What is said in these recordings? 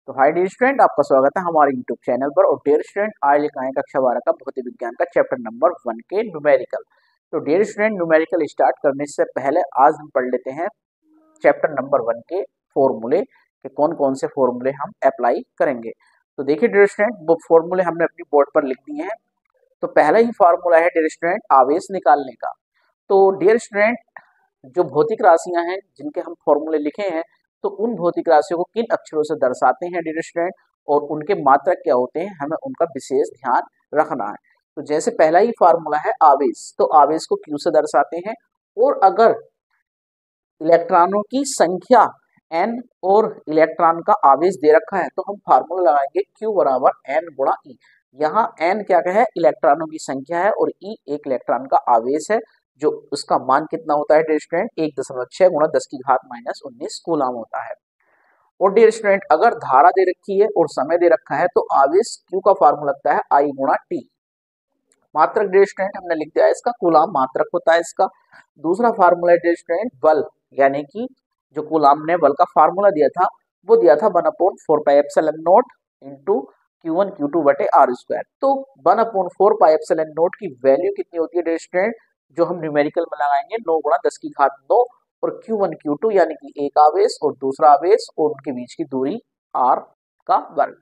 तो hi dear student, आपका स्वागत है हमारे यूट्यूब चैनल पर। और डियर स्टूडेंट, आज लेकर आए कक्षा 12 का भौतिक विज्ञान का चैप्टर नंबर 1 के न्यूमेरिकल। तो डियर स्टूडेंट, न्यूमेरिकल स्टार्ट करने से पहले आज हम पढ़ लेते हैं चैप्टर नंबर 1 के फॉर्मूले के कौन कौन से फॉर्मूले हम अप्लाई करेंगे। तो देखिए डियर स्टूडेंट, वो फॉर्मूले हमने अपनी बोर्ड पर लिख दिए हैं। तो पहला ही फार्मूला है डियर स्टूडेंट आवेश निकालने का। तो डियर स्टूडेंट, जो भौतिक राशियां हैं जिनके हम फॉर्मूले लिखे हैं, तो उन भौतिक राशियों को किन अक्षरों से दर्शाते हैं डियर स्टूडेंट, और उनके मात्रक क्या होते हैं, हमें उनका विशेष ध्यान रखना है। तो जैसे पहला ही फार्मूला है आवेश, तो आवेश को क्यू से दर्शाते हैं। और अगर इलेक्ट्रॉनों की संख्या n और इलेक्ट्रॉन का आवेश दे रखा है, तो हम फार्मूला लगाएंगे Q बराबर n गुणा E। यहाँ n क्या है, इलेक्ट्रॉनों की संख्या है, और E एक इलेक्ट्रॉन का आवेश है, जो उसका मान कितना होता है डियर स्टूडेंट, 1.6 गुणा 10 की घात माइनस 19 कूलम होता है। और डियर स्टूडेंट, अगर धारा दे रखी है और समय दे रखा है, तो आवेश Q का फार्मूला लगता है I गुणा T। मात्रक डियर स्टूडेंट हमने लिख दिया है इसका, कूलम मात्रक होता है इसका। दूसरा फार्मूला है डियर स्टूडेंट बल, यानी कि जो कूलम ने बल का फार्मूला दिया था, वो दिया था 1/4πε0 इंटू Q1 Q2 बटे आर स्क्वायर। तो 1/4πε0 की वैल्यू कितनी होती है डियर स्टूडेंट, जो हम न्यूमेरिकल में लगाएंगे 9 गुणा 10 की घात 9। और Q1 Q2 यानी कि एक आवेश और दूसरा आवेश और उनके बीच की दूरी r का वर्ग।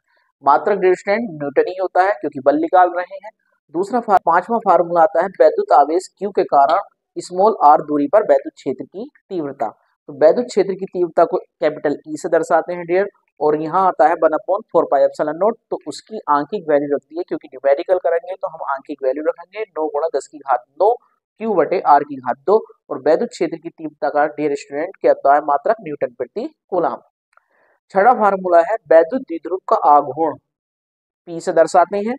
मात्रक डियर स्टूडेंट न्यूटन ही होता है, क्योंकि बल निकाल रहे हैं। दूसरा पांचवा फार्मूला आता है वैद्युत आवेश Q के कारण स्मॉल r दूरी पर वैद्युत क्षेत्र की तीव्रता। तो वैद्युत क्षेत्र की तीव्रता को कैपिटल E से दर्शाते हैं डियर। और यहाँ आता है 1/4πε0, तो उसकी आंकिक वैल्यू रखती है, क्योंकि न्यूमेरिकल करेंगे तो हम आंकिक वैल्यू रखेंगे 9 गुणा 10 की घात 9 Q बटे R की घात 2। और वैद्युत क्षेत्र की तीव्रता का डियर स्टूडेंट क्या होता है, मात्रक न्यूटन प्रति कूलम। छठा फार्मूला है वैद्युत द्विध्रुव का आघूर्ण P से दर्शाते हैं,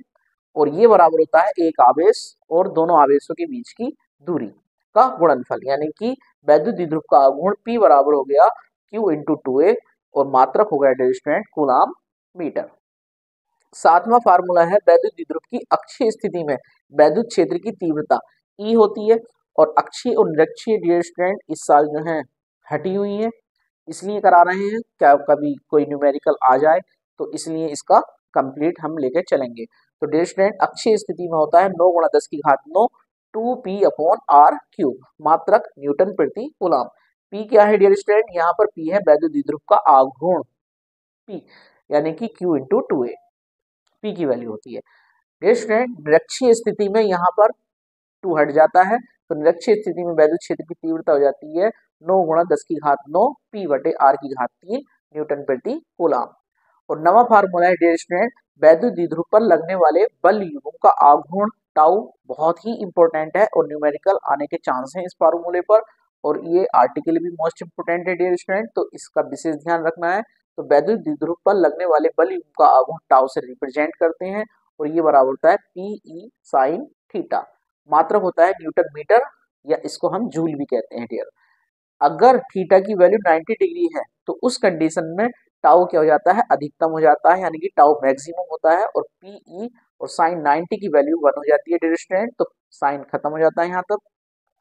और ये बराबर होता है एक आवेश और दोनों आवेशों के बीच की दूरी का गुणनफल, यानी कि वैद्युत द्विध्रुव का आघूर्ण P बराबर हो गया Q इंटू 2a, और मात्रक हो गया डियर स्टूडेंट कूलम मीटर। सातवां फार्मूला है वैद्युत द्विध्रुव की अक्षीय स्थिति में वैद्युत क्षेत्र की तीव्रता E होती है, और अक्षीय और निरक्षीय डियर स्टूडेंट इस साल जो है हटी हुई है, इसलिए करा रहे हैं, क्या कभी कोई न्यूमेरिकल आ जाए तो इसलिए इसका कंप्लीट हम लेके चलेंगे। तो डियर स्टूडेंट अक्षीय स्थिति में होता है 9 गुणा 10 की घात 9 2p अपॉन r क्यूब, मात्रक न्यूटन प्रति कूलम। p क्या है डियर स्टूडेंट, यहाँ पर p है वैद्युत द्विध्रुव का आघूर्ण p, यानी कि q इंटू 2a, p की वैल्यू होती है। डियर स्टूडेंट निरक्षीय स्थिति में यहाँ पर 2 हट जाता है, तो निरक्षीय स्थिति में वैद्युत क्षेत्र की तीव्रता हो जाती है 9 गुणा 10 की घात 9 p बटे r की घात 3 न्यूटन प्रति कूलम। और नवा फार्मूला है डियर स्टूडेंट वैद्युत द्विध्रुव पर लगने वाले बल युग्म का आघूर्ण टाउ, बहुत ही इंपॉर्टेंट है और न्यूमेरिकल आने के चांस हैं इस फार्मूले पर, और ये आर्टिकल भी मोस्ट इंपोर्टेंट है डियर स्टूडेंट, तो इसका विशेष ध्यान रखना है। तो वैद्युत द्विध्रुव पर लगने वाले बल युग्म का आघूर्ण टाउ से रिप्रेजेंट करते हैं, और ये बराबर होता है PE साइन थीटा। मात्रक होता है न्यूटन मीटर, या इसको हम जूल भी कहते हैं डियर। अगर थीटा की वैल्यू 90 डिग्री है, तो उस कंडीशन में टाउ क्या हो जाता है, अधिकतम हो जाता है, यानी कि टाउ मैक्सिमम होता है, और पीई और साइन 90 की वैल्यू 1 हो जाती है डियर स्टूडेंट, तो साइन खत्म हो जाता है यहाँ तक।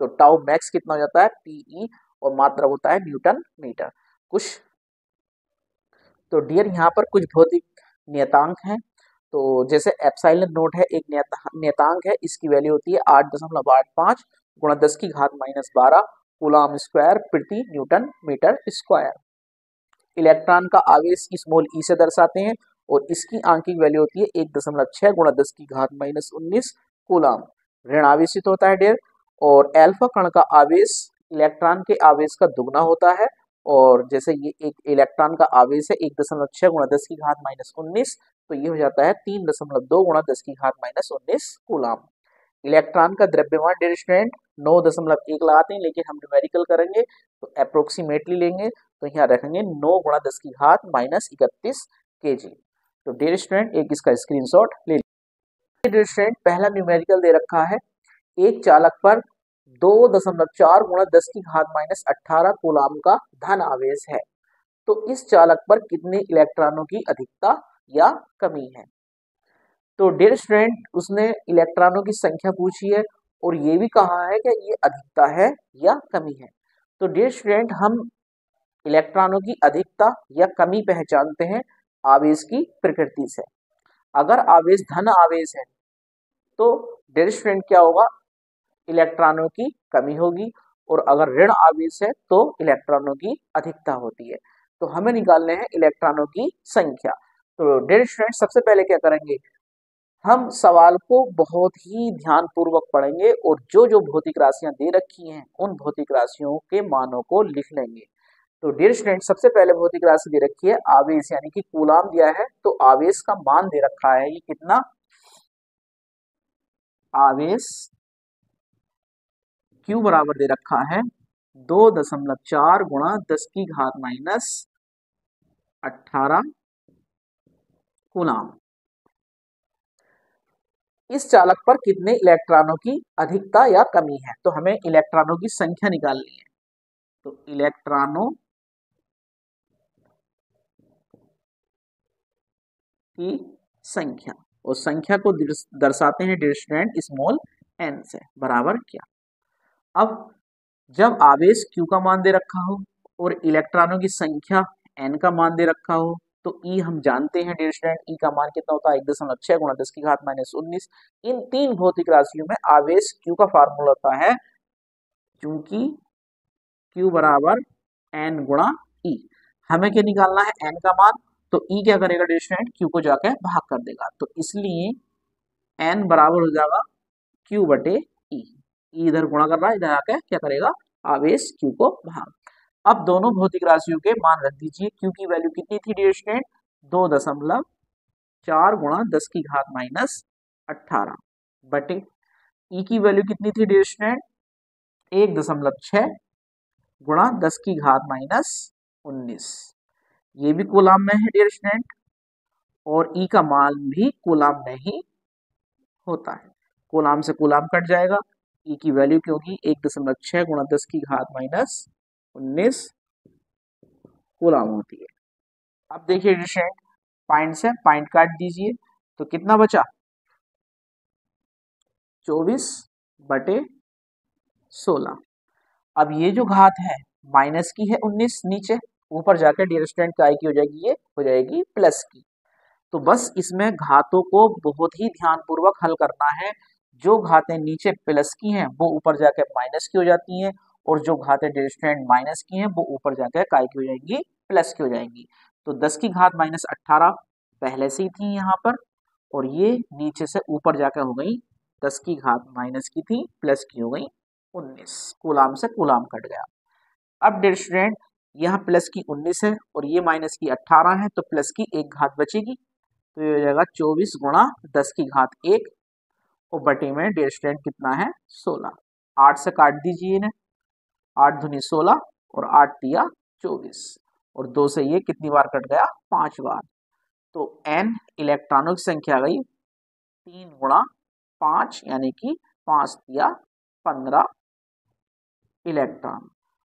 तो टाउ मैक्स कितना हो जाता है, पीई, और मात्रक होता है न्यूटन मीटर। कुछ तो डियर यहाँ पर कुछ भौतिक नियतांक हैं। तो जैसे एप्सिलॉन नोट है, एक नियतांक है, इसकी वैल्यू होती है 8.85 गुणा 10 की घात माइनस 12 कूलम स्क्वायर प्रति न्यूटन मीटर स्क्वायर। इलेक्ट्रॉन का आवेश स्मॉल ई से दर्शाते हैं, और इसकी आंकिक वैल्यू होती है 1.6 गुणा 10 की घात माइनस 19 कूलम। ऋण आवेशित होता है डियर। और एल्फा कण का आवेश इलेक्ट्रॉन के आवेश का दुगना होता है, और जैसे ये एक इलेक्ट्रॉन का आवेश है 1.6 गुणा 10 की घात माइनस 19, तो ये हो जाता है 3.2 गुणा 10 की घात माइनस 19 कूलम। इलेक्ट्रॉन का द्रव्यमान डियर स्टूडेंट 9.1 लगाते हैं, लेकिन हम न्यूमेरिकल करेंगे तो अप्रोक्सीमेटली लेंगे, तो यहाँ रखेंगे 9 गुणा 10 की घात माइनस 31 kg। तो डियर स्टूडेंट एक इसका स्क्रीनशॉट ले लीजिए। डियर स्टूडेंट पहला न्यूमेरिकल दे रखा है, एक चालक पर 2.4 गुणा 10 की घात माइनस 18 कूलम का धन आवेश है, तो इस चालक पर कितने इलेक्ट्रॉनों की अधिकता या कमी है। तो डियर स्टूडेंट उसने इलेक्ट्रॉनों की संख्या पूछी है, और ये भी कहा है कि ये अधिकता है या कमी है। तो डियर स्टूडेंट हम इलेक्ट्रॉनों की अधिकता या कमी पहचानते हैं आवेश की प्रकृति से। अगर आवेश धन आवेश है तो डियर स्टूडेंट क्या होगा, इलेक्ट्रॉनों की कमी होगी, और अगर ऋण आवेश है तो इलेक्ट्रॉनों की अधिकता होती है। तो हमें निकालने हैं इलेक्ट्रॉनों की संख्या। तो डियर स्टूडेंट सबसे पहले क्या करेंगे, हम सवाल को बहुत ही ध्यान पूर्वक पढ़ेंगे और जो जो भौतिक राशियां दे रखी हैं उन भौतिक राशियों के मानों को लिख लेंगे। तो डियर स्टूडेंट सबसे पहले भौतिक राशि दे रखी है आवेश, यानी कि कूलाम दिया है, तो आवेश का मान दे रखा है, ये कितना, आवेश Q बराबर दे रखा है 2.4 गुणा 10 की घात माइनस 18 कूलाम। इस चालक पर कितने इलेक्ट्रॉनों की अधिकता या कमी है, तो हमें इलेक्ट्रॉनों की संख्या निकालनी है। तो इलेक्ट्रॉनों की संख्या, और संख्या को दर्शाते हैं डियर स्टूडेंट स्मॉल n से, बराबर क्या। अब जब आवेश Q का मान दे रखा हो और इलेक्ट्रॉनों की संख्या n का मान दे रखा हो, तो E हम जानते हैं डियर स्टूडेंट, E का मान कितना होता है 1.6 गुणा 10 की घात माइनस 19। इन तीन भौतिक राशियों में आवेश Q का फार्मूला होता है, क्योंकि Q बराबर n गुणा E। हमें क्या निकालना है, n का मान, तो E क्या करेगा डियर स्टूडेंट, Q को जाके भाग कर देगा, तो इसलिए n बराबर हो जाएगा Q बटे E। E इधर गुणा कर रहा है, इधर आके क्या करेगा, आवेश Q को भाग। अब दोनों भौतिक राशियों के मान रख दीजिए। Q की वैल्यू कितनी थी डियर स्टूडेंट, 2.4 गुणा 10 की घात माइनस 18 बटे E की वैल्यू कितनी थी डियर स्टूडेंट, 1.6 गुणा 10 की घात माइनस 19। ये भी कूलाम में है डियर स्टूडेंट, और E का मान भी कूलाम में ही होता है। कूलाम से कूलाम कट जाएगा, E की वैल्यू क्या होगी, 1.6 गुणा 10 की घात माइनस 19 कूलाम होती है। अब देखिए डियर स्टूडेंट, पॉइंट से पॉइंट काट दीजिए, तो कितना बचा, 24 बटे 16। अब ये जो घात है माइनस की है 19 नीचे, ऊपर जाकर डियर स्टूडेंट काय की हो जाएगी, ये हो जाएगी प्लस की। तो बस इसमें घातों को बहुत ही ध्यानपूर्वक हल करना है। जो घातें नीचे प्लस की हैं वो ऊपर जाकर माइनस की हो जाती हैं, और जो घातें डियर स्टूडेंट माइनस की हैं वो ऊपर जाकर काय की हो जाएंगी, प्लस की हो जाएंगी। तो 10 की घात माइनस 18 पहले से ही थी यहाँ पर, और ये नीचे से ऊपर जाकर हो गई 10 की घात माइनस की थी, प्लस की हो गई 19। कूलाम से कूलाम कट गया। अब डियर स्टूडेंट यहाँ प्लस की 19 है और ये माइनस की 18 है, तो प्लस की एक घात बचेगी, तो ये हो जाएगा 24 गुणा 10 की घात 1, और बटे में डियर स्टूडेंट कितना है 16। 8 से काट दीजिए इन्हें, 8 दूनी 16 और 8 तिया 24, और 2 से ये कितनी बार कट गया, 5 बार। तो n इलेक्ट्रॉनों की संख्या गई 3 गुणा 5, यानी कि 5 तिया 15 इलेक्ट्रॉन।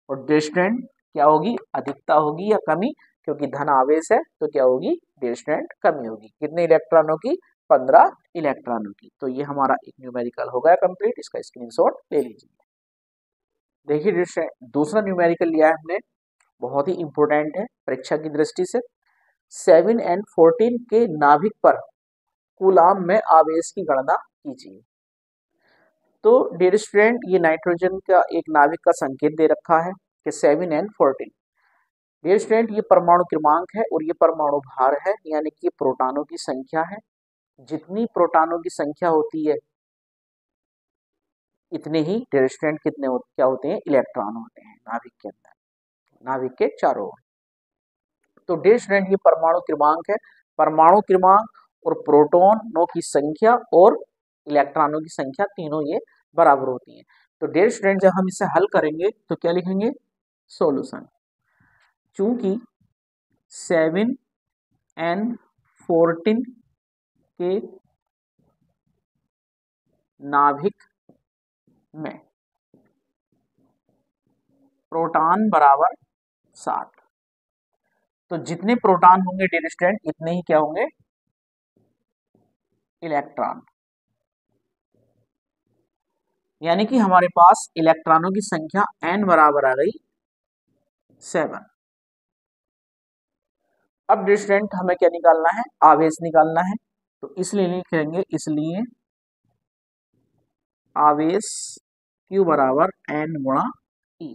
और डियर स्टूडेंट क्या होगी, अधिकता होगी या कमी, क्योंकि धन आवेश है तो क्या होगी डियर स्टूडेंट, कमी होगी। कितने इलेक्ट्रॉनों की, 15 इलेक्ट्रॉनों की। तो ये हमारा एक न्यूमेरिकल हो गया कंप्लीट, इसका स्क्रीनशॉट ले लीजिए। देखिए डियर स्टूडेंट दूसरा न्यूमेरिकल लिया है हमने, बहुत ही इंपॉर्टेंट है परीक्षा की दृष्टि से। 7n14 के नाभिक पर कूलाम में आवेश की गणना कीजिए। तो डियर स्टूडेंट ये नाइट्रोजन का एक नाभिक का संकेत दे रखा है कि 7n14। डियर स्टूडेंट ये परमाणु क्रमांक है और ये परमाणु भार है, यानी कि प्रोटॉनों की संख्या है। जितनी प्रोटॉनों की संख्या होती है इतने ही डियर स्टूडेंट क्या होते हैं, इलेक्ट्रॉन होते हैं नाभिक के अंदर, नाभिक के चारों ओर। तो डियर स्टूडेंट ये परमाणु क्रमांक है। परमाणु क्रमांक और प्रोटॉनों की संख्या और इलेक्ट्रॉनों की संख्या तीनों ये बराबर होती है। तो डियर स्टूडेंट जब हम इसे हल करेंगे तो क्या लिखेंगे, सॉल्यूशन। चूंकि 7n14 के नाभिक में प्रोटॉन बराबर 7, तो जितने प्रोटॉन होंगे डियर स्टूडेंट इतने ही क्या होंगे, इलेक्ट्रॉन। यानी कि हमारे पास इलेक्ट्रॉनों की संख्या n बराबर आ गई 7। अब डियर स्टूडेंट हमें क्या निकालना है, आवेश निकालना है। तो इसलिए लिखेंगे, इसलिए आवेश Q बराबर N गुणा E।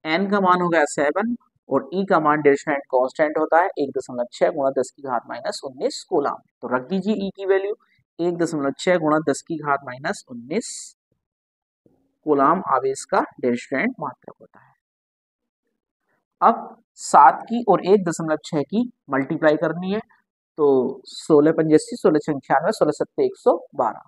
N का मान हो गया 7 और E का मान डियर स्टूडेंट कांस्टेंट होता है 1.6 गुणा 10 की घात माइनस 19 कूलम। तो रख दीजिए E की वैल्यू 1.6 गुणा 10 की घात माइनस 19 कूलम आवेश का डियर स्टूडेंट मात्रक होता है। अब 7 की और 1.6 की मल्टीप्लाई करनी है। तो 16 पंजे 16 96 16 सत्ते 112।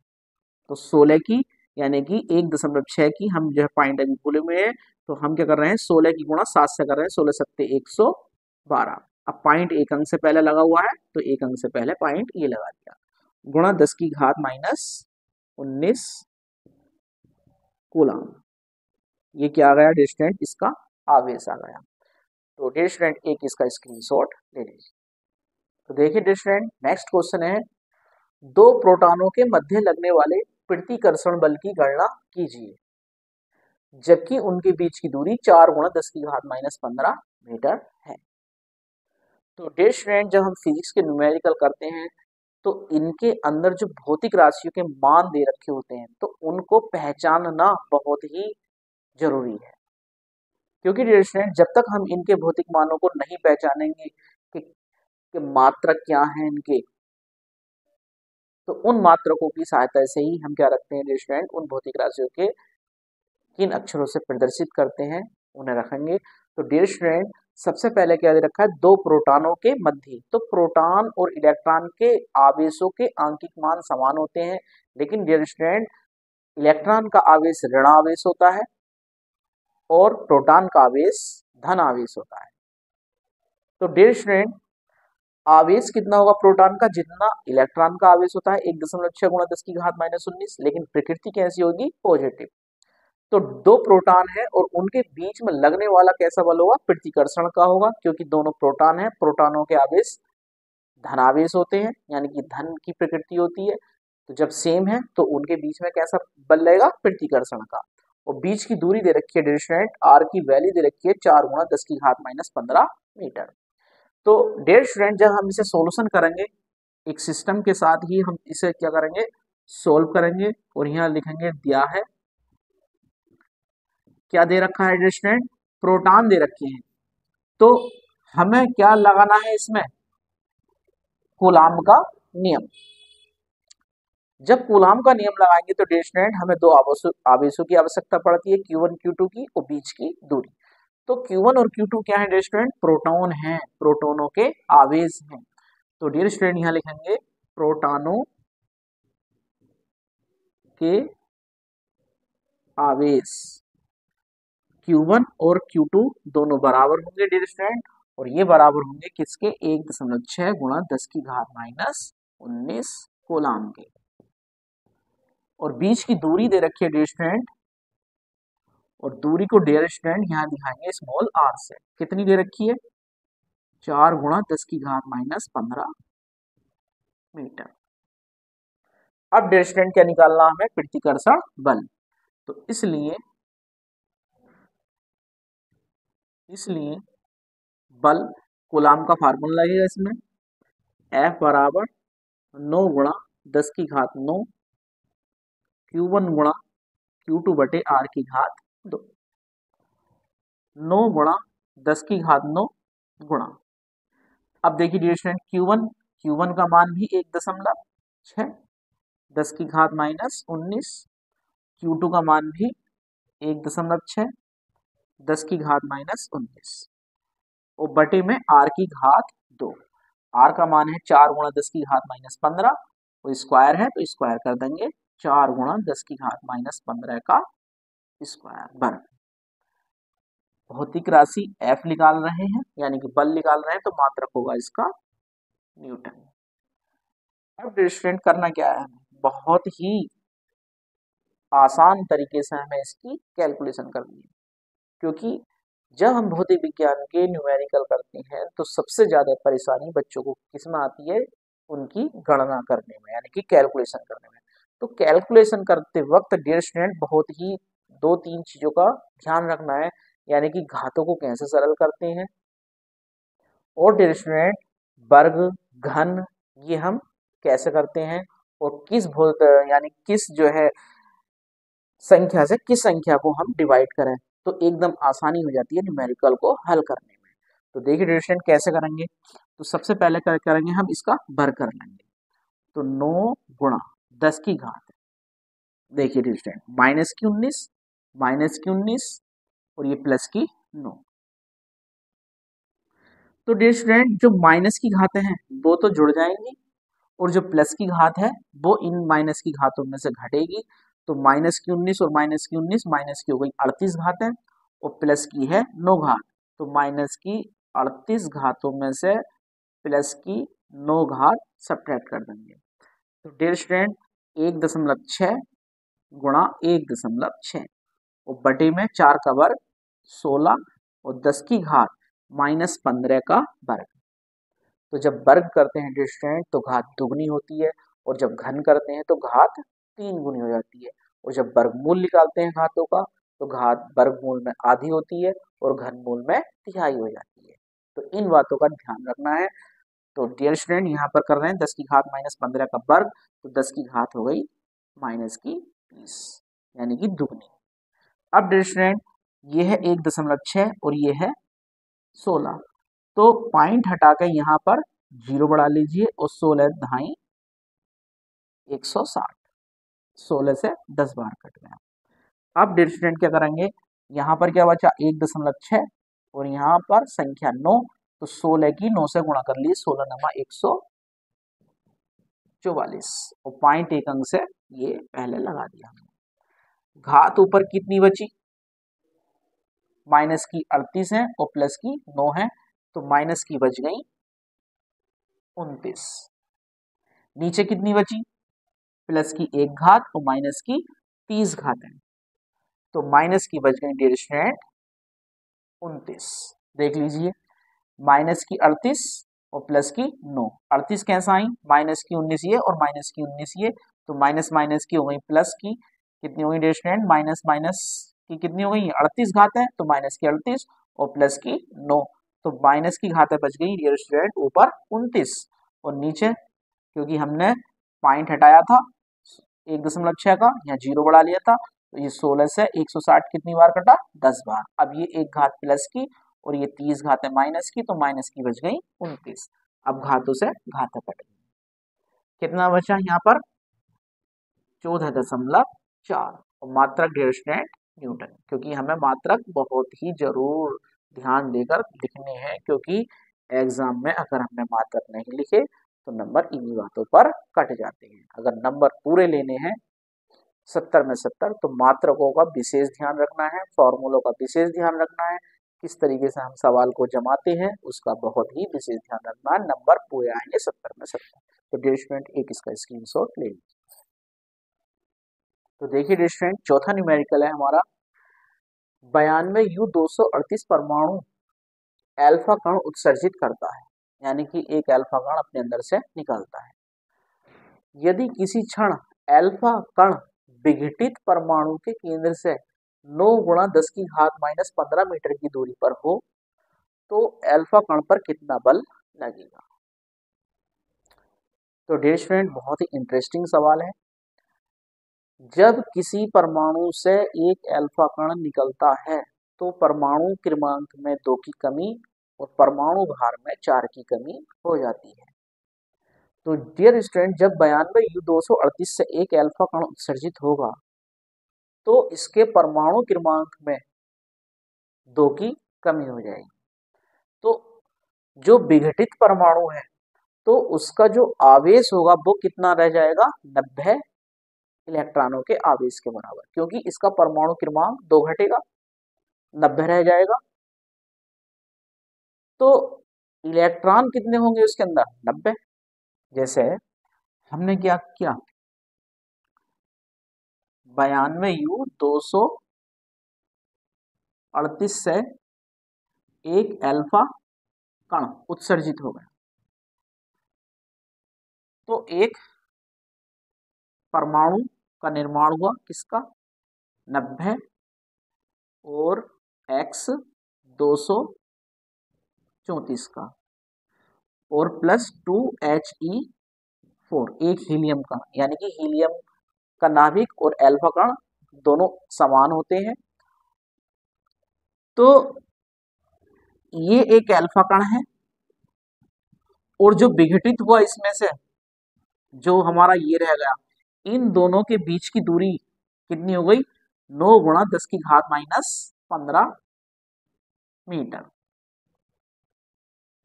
तो 16 की यानी कि 1.6 की हम जो है पॉइंट अभी भूले हुए हैं, तो हम क्या कर रहे हैं 16 की गुणा 7 से कर रहे हैं, 16 सत्ते 112। अब पॉइंट एक अंक से पहले लगा हुआ है तो एक अंक से पहले पॉइंट ये लगा दिया, गुणा 10 की घात माइनस 19 कूलम। ये क्या आ गया डियर स्टूडेंट, इसका आवेश आ गया। तो डियर स्टूडेंट एक इसका स्क्रीनशॉट ले लीजिए। तो देखिए डियर स्टूडेंट नेक्स्ट क्वेश्चन है, दो प्रोटॉनों के मध्य लगने वाले प्रतिकर्षण बल की गणना कीजिए जबकि उनके बीच की दूरी 4 गुणा 10 की घात माइनस 15 मीटर है। तो डियर स्टूडेंट जब हम फिजिक्स के न्यूमेरिकल करते हैं तो इनके अंदर जो भौतिक राशियों के मान दे रखे होते हैं तो उनको पहचानना बहुत ही जरूरी है, क्योंकि डियर स्टूडेंट जब तक हम इनके भौतिक मानों को नहीं पहचानेंगे कि मात्रक क्या है इनके, तो उन मात्रकों की सहायता से ही हम क्या रखते हैं डियर स्टूडेंट, उन भौतिक राशियों के किन अक्षरों से प्रदर्शित करते हैं उन्हें रखेंगे। तो डियर स्टूडेंट सबसे पहले क्या दे रखा है, दो प्रोटॉनों के मध्य। तो प्रोटॉन और इलेक्ट्रॉन के आवेशों के आंकिक मान समान होते हैं, लेकिन डियर स्टूडेंट इलेक्ट्रॉन का आवेश ऋण आवेश होता है और प्रोटॉन का आवेश धन आवेश होता है। तो डियर स्टूडेंट आवेश कितना होगा प्रोटॉन का, जितना इलेक्ट्रॉन का आवेश होता है 1.6 गुणा 10 की घात माइनस 19, लेकिन प्रकृति कैसी होगी, पॉजिटिव। तो दो प्रोटॉन है और उनके बीच में लगने वाला कैसा बल होगा, प्रतिकर्षण का होगा, क्योंकि दोनों प्रोटॉन है, प्रोटॉनों के आवेश धनावेश होते हैं यानी कि धन की प्रकृति होती है। तो जब सेम है तो उनके बीच में कैसा बल लगेगा, प्रतिकर्षण का। और बीच की दूरी दे रखी है डियर स्टूडेंट, आर की वैल्यू दे रखी है 4 गुणा 10 की घात माइनस 15 मीटर। तो डियर स्टूडेंट जब हम इसे सोल्यूशन करेंगे एक सिस्टम के साथ ही हम इसे क्या करेंगे, सोल्व करेंगे। और यहाँ लिखेंगे दिया है, क्या दे रखा है डियर स्टूडेंट, प्रोटॉन दे रखे हैं। तो हमें क्या लगाना है इसमें, कूलाम का नियम। जब कूलाम का नियम लगाएंगे तो डियर स्टूडेंट हमें दो आवेशों की आवश्यकता पड़ती है, Q1 Q2 की, और बीच की दूरी। तो Q1 और Q2 क्या है डियर स्टूडेंट, प्रोटॉन हैं, प्रोटोनों के आवेश हैं। तो डियर स्टूडेंट यहां लिखेंगे प्रोटॉनों के आवेश Q1 और Q2 दोनों बराबर होंगे डियर स्टूडेंट, और ये बराबर होंगे किसके, 1.6 गुणा 10 की घात माइनस 19 कूलाम के। और बीच की दूरी दे रखी है डियर स्टूडेंट, और दूरी को डियर स्टूडेंट यहाँ दिखाएंगे स्मॉल r से। कितनी दे रखी है, 4 गुणा 10 की घात माइनस 15 मीटर। अब डियर स्टूडेंट क्या निकालना हमें, प्रतिकर्षण बल। तो इसलिए बल कूलाम का फार्मूला लगेगा इसमें, F बराबर 9 गुणा 10 की घात 9 Q1 गुणा Q2 बटे R की घात 2। 9 गुणा 10 की घात 9 गुणा, अब देखिए डियर स्टूडेंट Q1 का मान भी 1.6 10 की घात माइनस 19, Q2 का मान भी 1.6 10 की घात माइनस 19, और बटे में R की घात 2। R का मान है 4 गुणा 10 की घात माइनस 15, वो स्क्वायर है तो स्क्वायर कर देंगे, 4 गुणा 10 की घात माइनस 15 का स्क्वायर वर्ग। भौतिक राशि F निकाल रहे हैं यानी कि बल निकाल रहे हैं, तो मात्रक होगा इसका न्यूटन। अब स्टूडेंट करना क्या है, बहुत ही आसान तरीके से हमें इसकी कैलकुलेशन करनी है, क्योंकि जब हम भौतिक विज्ञान के न्यूमेरिकल करते हैं तो सबसे ज्यादा परेशानी बच्चों को किसमें आती है, उनकी गणना करने में यानी कि कैलकुलेशन करने में। तो कैलकुलेशन करते वक्त डियर स्टूडेंट बहुत ही 2-3 चीजों का ध्यान रखना है, यानी कि घातों को कैसे सरल करते हैं, और डियर स्टूडेंट वर्ग, घन, ये हम कैसे करते हैं और किस यानी किस जो है संख्या से किस संख्या को हम डिवाइड करें, तो एकदम आसानी हो जाती है न्यूमेरिकल को हल करने में। तो देखिए डियर स्टूडेंट कैसे करेंगे। तो सबसे पहले क्या करेंगे, हम इसका वर्ग कर लेंगे। तो 9 गुणा 10 की घात, देखिए डियर स्टूडेंट माइनस की 19 और ये प्लस की 9। तो डियर स्टूडेंट जो माइनस की घातें हैं वो तो जुड़ जाएंगी और जो प्लस की घात है वो इन माइनस की घातों में से घटेगी। तो माइनस की 19 और माइनस की 19, माइनस की हो गई 38 घात है और प्लस की है 9 घात। तो माइनस की 38 घातों में से प्लस की 9 घात सब्ट्रैक्ट कर देंगे। तो डियर स्टूडेंट 1.6 गुणा 1.6 और बटे में 4 का वर्ग 16 और 10 की घात -15 का वर्ग। तो जब वर्ग करते हैं डियर स्टूडेंट तो घात दुगनी होती है और जब घन करते हैं तो घात 3 गुनी हो जाती है। और जब वर्गमूल निकालते हैं घातों का तो घात वर्गमूल में आधी होती है और घनमूल में तिहाई हो जाती है। तो इन बातों का ध्यान रखना है। तो डियर स्टूडेंट यहाँ पर कर रहे हैं 10 की घात -15 का वर्ग, तो 10 की घात हो गई माइनस की 30 यानी कि दुगनी। अब डियर स्टूडेंट ये है 1.6 और ये है 16, तो पॉइंट हटा के यहाँ पर 0 बढ़ा लीजिए और 16 ढाई 160, 16 से 10 बार कट गया। अब डियर स्टूडेंट क्या करेंगे, यहाँ पर क्या बचा 1.6 और यहाँ पर संख्या 9, तो 16 की 9 से गुणा कर लिए, 16 नमा 144 और पॉइंट एक अंक से ये पहले लगा दिया हमने। घात ऊपर कितनी बची, माइनस की 38 है और प्लस की 9 है, तो माइनस की बच गई 29। नीचे कितनी बची, प्लस की 1 घात और माइनस की 30 घात है, तो माइनस की बच गई डियर स्टूडेंट 29। देख लीजिए माइनस की 38 और प्लस की 9, 38 कैसा आई, माइनस की 19 ये और माइनस की 19 ये, तो माइनस माइनस की हो गई प्लस की, कितनी हो गई डियर स्टूडेंट, माइनस माइनस की कितनी हो गई 38 घात है, तो माइनस की 38 और प्लस की 9, तो माइनस की घातें बच गई डियर स्टूडेंट ऊपर 29 और नीचे क्योंकि हमने पॉइंट हटाया था 1.6 का, यहाँ 0 बढ़ा लिया था, तो ये 16 से 160 कितनी बार कटा, 10 बार। अब ये एक घात प्लस की और ये 30 घातें माइनस की, तो माइनस की बच गई 29। अब घातों से घातें कट गई, कितना बचा यहाँ पर 14.4 और मात्रक डियर स्टूडेंट न्यूटन, क्योंकि हमें मात्रक बहुत ही जरूर ध्यान देकर लिखने हैं, क्योंकि एग्जाम में अगर हमने मात्रक नहीं लिखे तो नंबर इन्हीं बातों पर कट जाते हैं। अगर नंबर पूरे लेने हैं 70 में 70, तो मात्रकों का विशेष ध्यान रखना है, फॉर्मूलों का विशेष ध्यान रखना है, किस तरीके से हम सवाल को जमाते हैं उसका बहुत ही विशेष ध्यान रखना है, नंबर पूरे आएंगे 70 में 70। तो डियर स्टूडेंट एक इसका स्क्रीनशॉट ले लीजिए। तो देखिए डियर स्टूडेंट चौथा न्यूमेरिकल है हमारा 92U238 परमाणु अल्फा कण उत्सर्जित करता है, यानी कि एक अल्फा कण अपने अंदर से निकलता है। यदि किसी क्षण अल्फा कण विघटित परमाणु के केंद्र से 9 गुणा 10 की घात -15 मीटर की दूरी पर हो तो अल्फा कण पर कितना बल लगेगा। तो डियर स्टूडेंट बहुत ही इंटरेस्टिंग सवाल है। जब किसी परमाणु से एक अल्फा कण निकलता है तो परमाणु क्रमांक में 2 की कमी और परमाणु भार में 4 की कमी हो जाती है। तो डियर स्टूडेंट जब 92U238 से एक अल्फा कण उत्सर्जित होगा तो इसके परमाणु क्रमांक में 2 की कमी हो जाएगी। तो जो विघटित परमाणु है तो उसका जो आवेश होगा वो कितना रह जाएगा, 90 इलेक्ट्रॉनों के आवेश के बराबर, क्योंकि इसका परमाणु क्रमांक 2 घटेगा, 90 रह जाएगा। तो इलेक्ट्रॉन कितने होंगे उसके अंदर, 90। जैसे हमने क्या किया 92U238 से एक अल्फा कण उत्सर्जित हो गया, तो एक परमाणु का निर्माण हुआ किसका, 90 और X 234 का, और प्लस 2He4 एक हीलियम का, यानी कि हीलियम का नाभिक और एल्फा कण दोनों समान होते हैं। तो ये एक एल्फा कण है और जो विघटित हुआ इसमें से जो हमारा ये रह गया, इन दोनों के बीच की दूरी कितनी हो गई, 9 गुणा 10 की घात माइनस 15 मीटर,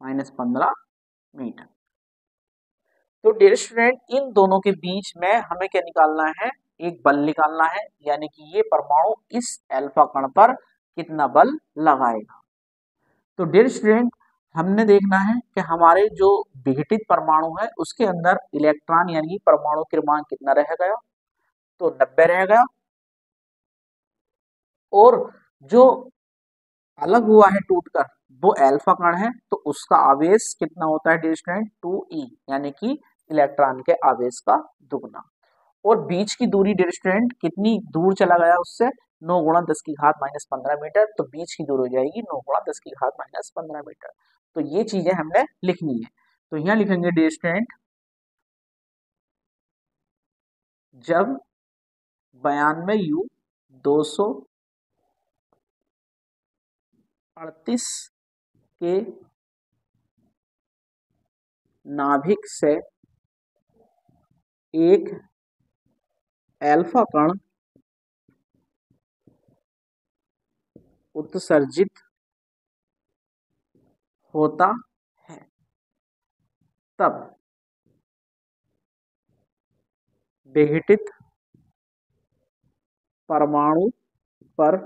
-15 मीटर। तो डियर स्टूडेंट, इन दोनों के बीच में हमें क्या निकालना है, एक बल निकालना है, यानी कि ये परमाणु इस एल्फा कण पर कितना बल लगाएगा। तो डियर स्टूडेंट, हमने देखना है कि हमारे जो विघटित परमाणु है उसके अंदर इलेक्ट्रॉन यानी कि परमाणु क्रमांक कितना रह गया, तो 90 रह गया। और जो अलग हुआ है टूटकर वो एल्फा कण है, तो उसका आवेश कितना होता है डियर स्टूडेंट, 2e, यानी कि इलेक्ट्रॉन के आवेश का दुगना। और बीच की दूरी डियर स्टूडेंट कितनी दूर चला गया उससे, 9 गुणा 10 की घात -15 मीटर, तो बीच की दूरी हो जाएगी 9 गुणा 10 की घात -15 मीटर। तो ये चीजें हमने लिखनी है। तो यहाँ लिखेंगे डियर स्टूडेंट, जब 92U 238 के नाभिक से एक एल्फा कण उत्सर्जित होता है, तब विघटित परमाणु पर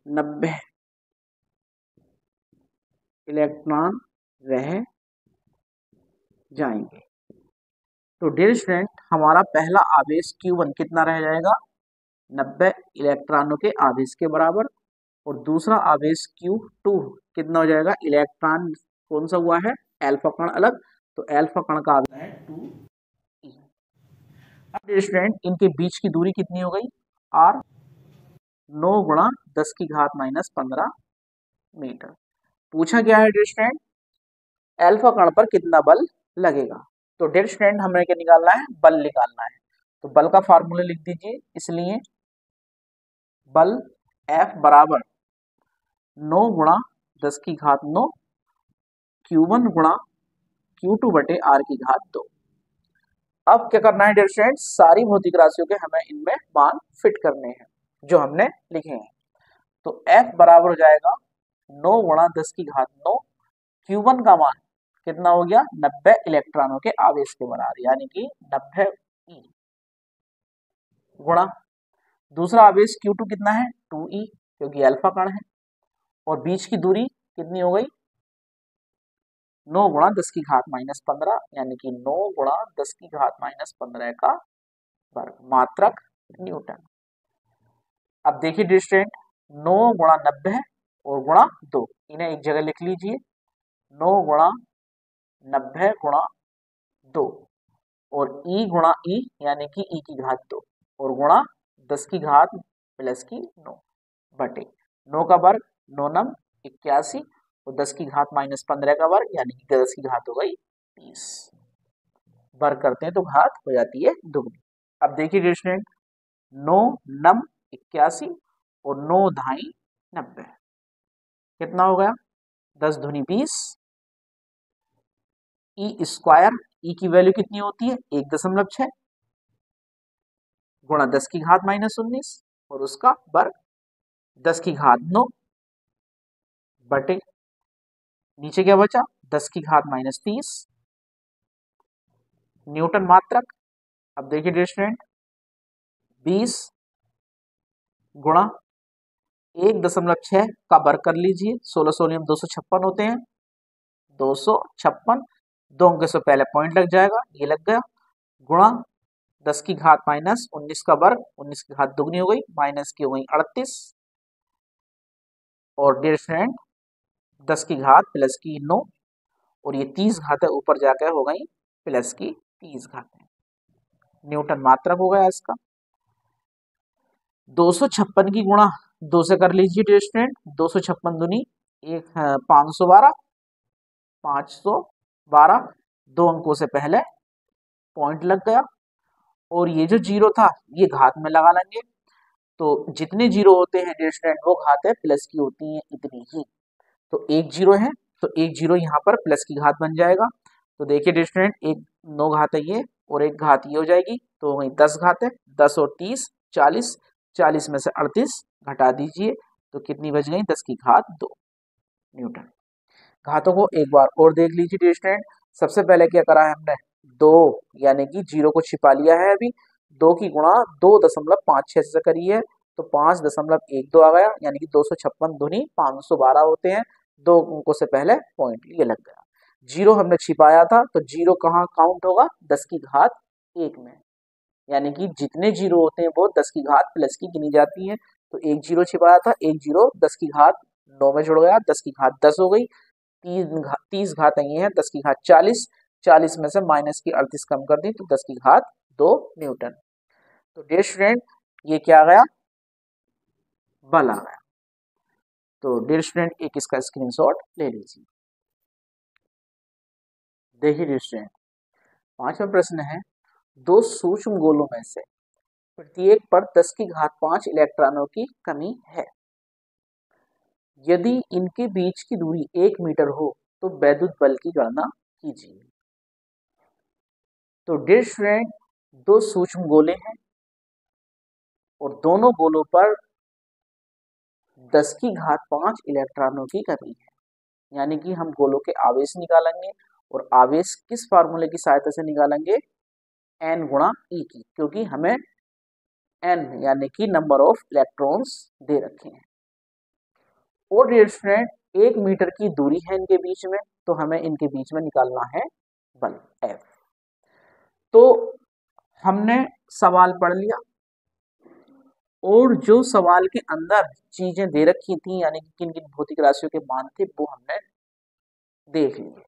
90 इलेक्ट्रॉन रह जाएंगे। तो डियर स्टूडेंट, हमारा पहला आवेश Q1 कितना रह जाएगा, 90 इलेक्ट्रॉनों के आवेश के बराबर। और दूसरा आवेश Q2 कितना हो जाएगा, इलेक्ट्रॉन कौन सा हुआ है, एल्फा कण अलग, तो एल्फा कण का आवेश है 2e। अब डियर स्टूडेंट, इनके बीच की दूरी कितनी हो गई, r, 9 गुणा 10 की घात -15 मीटर। पूछा गया है डियर स्टूडेंट, एल्फा कण पर कितना बल लगेगा। तो डियर स्टूडेंट, हमें क्या निकालना है, बल निकालना है। तो बल का फार्मूला लिख दीजिए, इसलिए बल F बराबर 9 गुणा 10 की घात 9 Q1 गुणा Q2 बटे R की घात 2। अब क्या करना है डियर स्टूडेंट, सारी भौतिक राशियों के हमें इनमें मान फिट करने हैं जो हमने लिखे हैं। तो F बराबर हो जाएगा 9 गुणा 10 की घात 9, Q1 का मान कितना हो गया, 90 इलेक्ट्रॉनों के आवेश के बराबर, यानी कि 90e, गुणा दूसरा आवेश Q2 कितना है, 2e, क्योंकि अल्फा कण है। और बीच की दूरी कितनी हो गई, 9 गुणा 10 की घात -15, यानी कि 9 गुणा 10 की घात -15 का वर्ग, मात्रक न्यूटन। अब देखिए डियर स्टूडेंट, 9 गुणा 90 और गुणा 2, इन्हें एक जगह लिख लीजिए, 9 गुणा 90 गुणा 2 और ई गुणा ई, यानी कि ई की घात 2, और गुणा 10 की घात प्लस की 9 बटे 9 का वर्ग 9 नम 81 और 10 की घात -15 का वर्ग, यानी कि 10 की घात हो गई 30। वर्ग करते हैं तो घात हो जाती है दुगनी। अब देखिए डियर स्टूडेंट, 9 नम 81 और 9 धाई 90, कितना हो गया, 10 दूनी 20, ई स्क्वायर, ई की वैल्यू कितनी होती है, 1.6 गुणा 10 की घात -19 और उसका वर्ग 10 की घात 9 बटे नीचे क्या बचा, 10 की घात -30 न्यूटन मात्रक। अब देखिए डियर स्टूडेंट, 20 गुणा 1.6 का वर्ग कर लीजिए, 16 16 256 होते हैं, 256, 2 अंक से पहले पॉइंट लग जाएगा, ये लग गया, गुणा 10 की घात -19 का वर्ग, 19 की घात दुगनी हो गई, माइनस की हो गई 38, और डियर स्टूडेंट 10 की घात प्लस की 9, और ये 30 घातें ऊपर जाकर हो गई प्लस की 30 घातें, न्यूटन मात्रक हो गया इसका। 256 की गुणा 2 से कर लीजिए डियर स्टूडेंट, 256 दूनी 512 512, 2 अंकों से पहले पॉइंट लग गया, और ये जो जीरो था ये घात में लगा लेंगे। तो जितने जीरो होते हैं डियर स्टूडेंट वो घात है प्लस की होती है इतनी ही। तो एक जीरो है तो एक जीरो यहाँ पर प्लस की घात बन जाएगा। तो देखिए डियर स्टूडेंट, एक 9 घात है ये और एक घात ये हो जाएगी, तो वही 10 घात है, 10 और 30 40, 40 में से 38 घटा दीजिए, तो कितनी बच गई 10 की घात 2 न्यूटन। घातों को एक बार और देख लीजिए डियर स्टूडेंट। सबसे पहले क्या करा है हमने, 2 यानी कि जीरो को छिपा लिया है अभी, 2 की गुणा 2.56 से करी है, तो 5.12 आ गया, यानी कि 256 दूनी 512 होते हैं। 2 अंकों से पहले पॉइंट ये लग गया। जीरो हमने छिपाया था, तो जीरो कहाँ काउंट होगा, 10 की घात 1 में, यानी कि जितने जीरो होते हैं वो 10 की घात प्लस की गिनी जाती है। तो एक जीरो छिपाया था, एक जीरो 10 की घात 9 में जुड़ गया, 10 की घात 10 हो गई, 30 घात ये है, 10 की घात 40, 40 में से माइनस की 38 कम कर दी, तो 10 की घात 2 न्यूटन। तो डियर स्टूडेंट ये क्या आ गया, बल आ गया। तो डियर स्टूडेंट एक इसका स्क्रीनशॉट ले लीजिए। देखिए डियर स्टूडेंट, 5वां प्रश्न है, दो सूक्ष्म गोलों में से प्रत्येक पर 10 की घात 5 इलेक्ट्रॉनों की कमी है। यदि इनके बीच की दूरी 1 मीटर हो तो वैद्युत बल की गणना कीजिए। तो डियर स्टूडेंट, दो सूक्ष्म गोले हैं और दोनों गोलों पर 10 की घात 5 इलेक्ट्रॉनों की कमी है, यानी कि हम गोलों के आवेश निकालेंगे, और आवेश किस फार्मूले की सहायता से निकालेंगे, n गुणा ई की, क्योंकि हमें n यानी कि नंबर ऑफ इलेक्ट्रॉन्स दे रखे हैं। और डियर स्टूडेंट 1 मीटर की दूरी है इनके बीच में, तो हमें इनके बीच में निकालना है बल F। तो हमने सवाल पढ़ लिया, और जो सवाल के अंदर चीजें दे रखी थी, यानी कि किन किन भौतिक राशियों के मान थे, वो हमने देख लिए।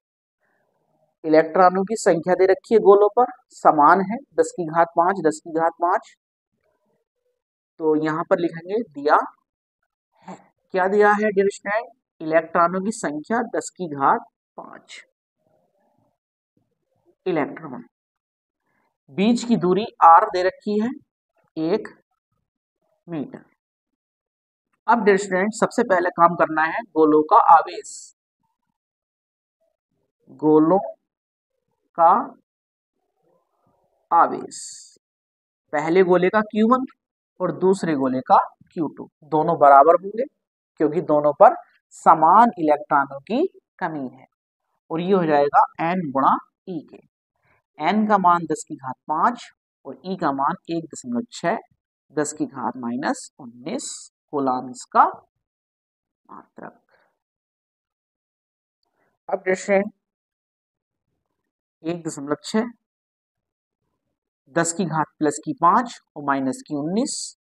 इलेक्ट्रॉनों की संख्या दे रखी है गोलों पर, समान है 10 की घात 5, 10 की घात 5। तो यहां पर लिखेंगे दिया है, क्या दिया है डियर स्टूडेंट, इलेक्ट्रॉनों की संख्या 10 की घात 5 इलेक्ट्रॉन, बीच की दूरी r दे रखी है 1 मीटर। अब डियर स्टूडेंट सबसे पहले काम करना है गोलों का आवेश, गोलों का आवेश, पहले गोले का Q1 और दूसरे गोले का Q2, दोनों बराबर होंगे क्योंकि दोनों पर समान इलेक्ट्रॉनों की कमी है, और ये हो जाएगा n गुणा ई के। n का मान 10 की घात 5 और e का मान 1.6, 10 की घात -19 कूलम्ब्स का मात्रक। अब जैसे 1.6, 10 की घात प्लस की 5 और माइनस की 19,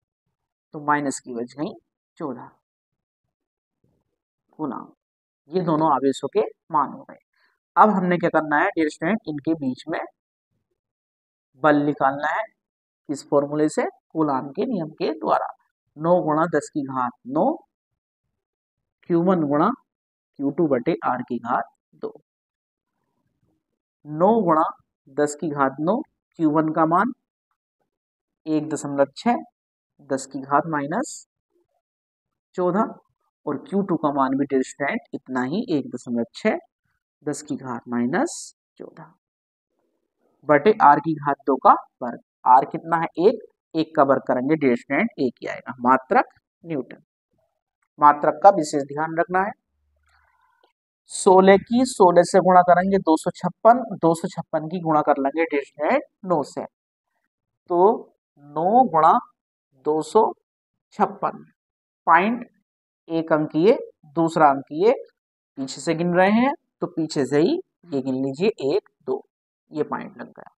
तो माइनस की बच गई 14 कूलम्ब। ये दोनों आवेशों के मान हो गए। अब हमने क्या करना है डियर स्टूडेंट, इनके बीच में बल निकालना है, इस फॉर्मूले से कूलम्ब के नियम के द्वारा। 9 गुणा 10 की घात 9 Q1 गुणा Q2 बटे r की घात 2, 9 गुणा 10 की घात 9, Q1 का मान 1.6, 10 की घात -14, और Q2 का मान भी डियर स्टूडेंट इतना ही 1.6, 10 की घात -14 बटे r की घात 2 का वर्ग। r कितना है 1, 1 का वर्ग करेंगे डियर स्टूडेंट 1 ही आएगा, मात्रक न्यूटन। मात्रक का विशेष ध्यान रखना है। 16 की 16 से गुणा करेंगे 256, 256 की गुणा कर लेंगे डियर स्टूडेंट 9 से, तो 9 गुणा 256, पॉइंट एक अंकीय दूसरा अंकीय पीछे से गिन रहे हैं, तो पीछे से ही ये गिन लीजिए 1 2, ये पॉइंट लग गया।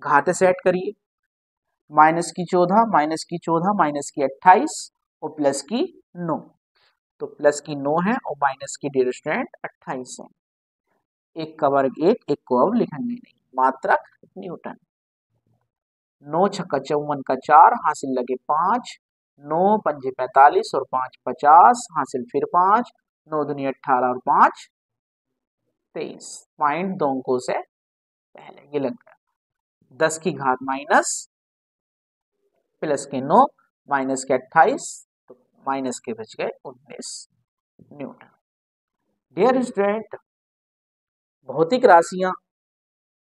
घाते सेट करिए, माइनस की 14, माइनस की 14, माइनस की 28 और प्लस की 9, तो प्लस की 9 है और माइनस की डियर स्टूडेंट 28 है। एक का वर्ग 1, एक को अब लिखेंगे नहीं, मात्रक न्यूटन। 9 छक्का 54 का 4, हासिल लगे 5, 9 पंजे 45 और 5 50, हासिल फिर 5, 9 दूनी 18 और 5 23। फाइंड दो अंकों से पहले, ये लग गया। 10 की घात माइनस प्लस के 9 माइनस के 28, तो माइनस के बच गए 19 न्यूटन। डियर स्टूडेंट, भौतिक राशियां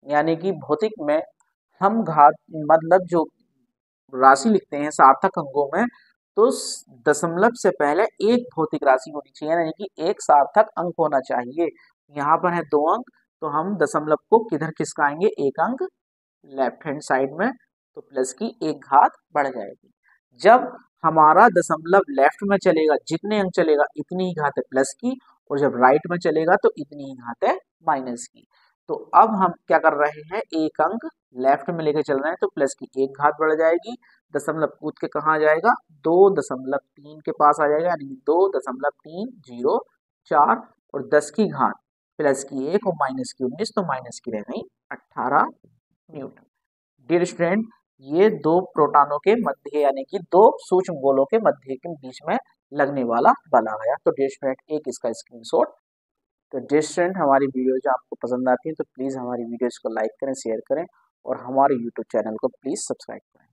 यानी कि भौतिक में हम घात मतलब जो राशि लिखते हैं सार्थक अंकों में, तो दशमलव से पहले एक भौतिक राशि होनी चाहिए, यानी कि एक सार्थक अंक होना चाहिए। यहाँ पर है 2 अंक, तो हम दशमलव को किधर खिसकाएंगे, एक अंक लेफ्ट हैंड साइड में, तो प्लस की एक घात बढ़ जाएगी। जब हमारा दशमलव लेफ्ट में चलेगा, जितने अंक चलेगा इतनी ही घात है प्लस की, और जब राइट में चलेगा तो इतनी ही घात है माइनस की। तो अब हम क्या कर रहे हैं, एक अंक लेफ्ट में लेके चल रहे हैं, तो प्लस की एक घात बढ़ जाएगी। दशमलव कूद के कहाँ जाएगा, 2.3 के पास आ जाएगा, यानी 2.304, और 10 की घात प्लस की 1 और माइनस की 19, तो माइनस की रह गई 18 न्यूटन। डियर स्टूडेंट, ये दो प्रोटॉनों के मध्य यानी कि दो सूक्ष्म गोलों के मध्य के बीच में लगने वाला बल आ गया। तो डियर स्टूडेंट, एक इसका स्क्रीनशॉट। तो डियर स्टूडेंट, हमारी वीडियो जो आपको पसंद आती है तो प्लीज़ हमारी वीडियोज़ को लाइक करें, शेयर करें, और हमारे यूट्यूब चैनल को प्लीज़ सब्सक्राइब करें।